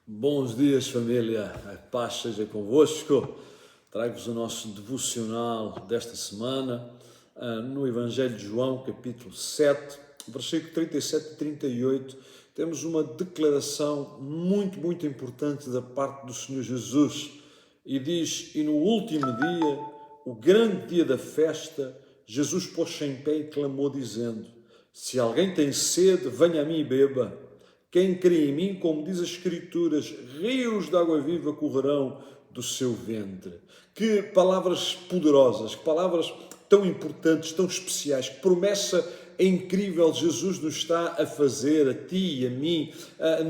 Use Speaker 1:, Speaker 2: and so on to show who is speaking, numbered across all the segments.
Speaker 1: Bons dias, família. A paz seja convosco. Trago-vos o nosso devocional desta semana, no Evangelho de João, capítulo 7, versículo 37 e 38. Temos uma declaração muito importante da parte do Senhor Jesus. E diz: E no último dia, o grande dia da festa, Jesus pôs-se em pé e clamou, dizendo: Se alguém tem sede, venha a mim e beba. Quem crê em mim, como diz as Escrituras, rios de água viva correrão do seu ventre. Que palavras poderosas, que palavras tão importantes, tão especiais, que promessa incrível Jesus nos está a fazer, a ti e a mim.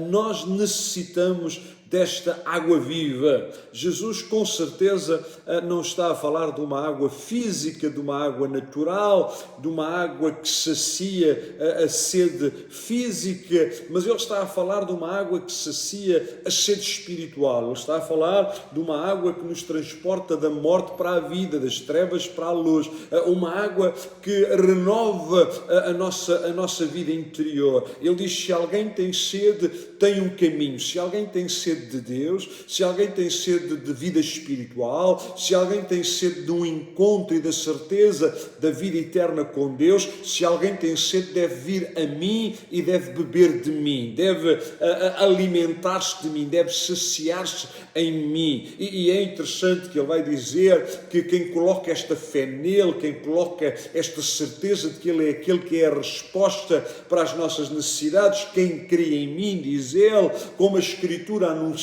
Speaker 1: Nós necessitamos desta água viva. Jesus com certeza não está a falar de uma água física, de uma água natural, de uma água que sacia a sede física, mas ele está a falar de uma água que sacia a sede espiritual. Ele está a falar de uma água que nos transporta da morte para a vida, das trevas para a luz, uma água que renova a nossa vida interior. Ele diz: se alguém tem sede, tem um caminho. Se alguém tem sede de Deus, se alguém tem sede de vida espiritual, se alguém tem sede de um encontro e da certeza da vida eterna com Deus, se alguém tem sede, deve vir a mim e deve beber de mim, deve alimentar-se de mim, deve saciar-se em mim. E é interessante que ele vai dizer que quem coloca esta fé nele, quem coloca esta certeza de que ele é aquele que é a resposta para as nossas necessidades, quem crê em mim, diz ele, como a Escritura anuncia,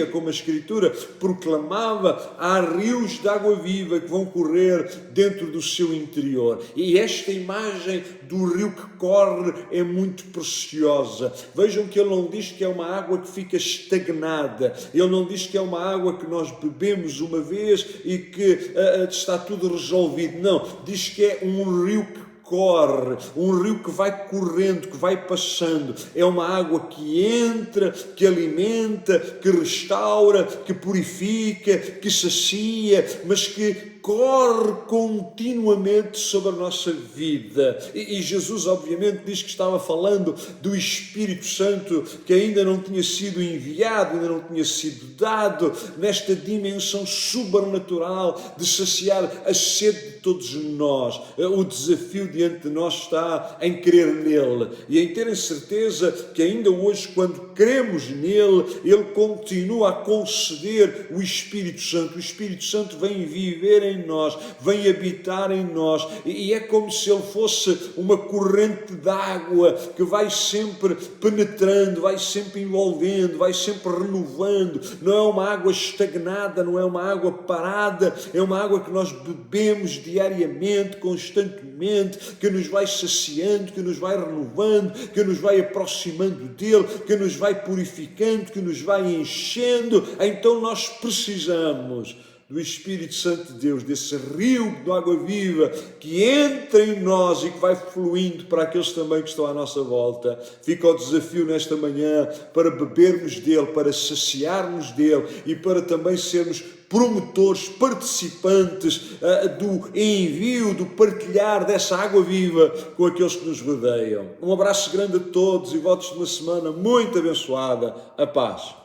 Speaker 1: como a Escritura proclamava, há rios de água viva que vão correr dentro do seu interior. E esta imagem do rio que corre é muito preciosa. Vejam que ele não diz que é uma água que fica estagnada, ele não diz que é uma água que nós bebemos uma vez e que está tudo resolvido. Não, diz que é um rio que corre, um rio que vai correndo, que vai passando. É uma água que entra, que alimenta, que restaura, que purifica, que sacia, mas que corre continuamente sobre a nossa vida. E Jesus, obviamente, diz que estava falando do Espírito Santo, que ainda não tinha sido enviado, ainda não tinha sido dado, nesta dimensão sobrenatural de saciar a sede de todos nós. O desafio diante de nós está em crer nele e em terem certeza que ainda hoje, quando cremos nele, ele continua a conceder o Espírito Santo. O Espírito Santo vem viver em nós, vem habitar em nós, e é como se ele fosse uma corrente de água que vai sempre penetrando, vai sempre envolvendo, vai sempre renovando. Não é uma água estagnada, não é uma água parada, é uma água que nós bebemos diariamente, constantemente, que nos vai saciando, que nos vai renovando, que nos vai aproximando dele, que nos vai purificando, que nos vai enchendo. Então nós precisamos do Espírito Santo de Deus, desse rio de água viva que entra em nós e que vai fluindo para aqueles também que estão à nossa volta. Fica o desafio nesta manhã para bebermos dele, para saciarmos dele e para também sermos promotores, participantes do envio, do partilhar dessa água viva com aqueles que nos rodeiam. Um abraço grande a todos e votos de uma semana muito abençoada. A paz.